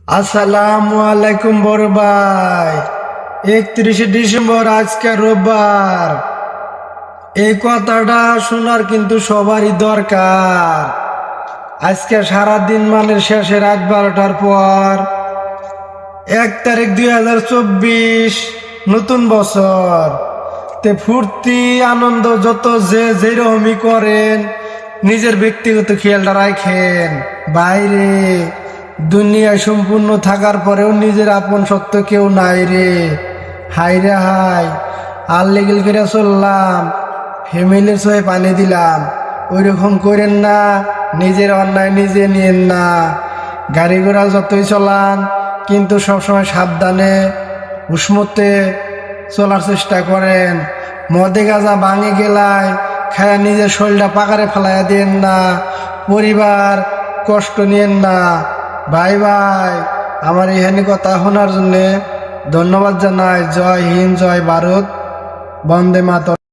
আসসালামু আলাইকুম বড় ভাই। 31শে ডিসেম্বর আজকে রোববার। এই কথাটা শোনার কিন্তু সবারই দরকার। আজকে সারাদিন মানে শেষে রাত 12টার পর 1 তারিখ 2024 নতুন বছর। তে ফুর্তি আনন্দ যত যে যেরকমই করেন, নিজের ব্যক্তিগত খেয়ালটা রাখেন। বাইরে দুনিয়ায় সম্পূর্ণ থাকার পরেও নিজের আপন সত্য কেউ নাই রে। হাই রে হাই, আর লেগেল করে চললাম, ফ্যামিলির সহে পানি দিলাম। ওই রকম করেন না, নিজের অন্যায় নিজে নিয়েন না। গাড়ি ঘোড়া যতই চলান, কিন্তু সবসময় সাবধানে উষ্মতে চলার চেষ্টা করেন। মদে গাঁজা ভাঙে গেলায় খায়া নিজের শরীরটা পাকারে ফেলাইয়া দিয়েন না। পরিবার কষ্ট নিয়েন না। ভাই ভাই, আমার এখানে কথা শোনার জন্যে ধন্যবাদ জানাই। জয় হিন্দ, জয় ভারত, বন্দে মাতরম।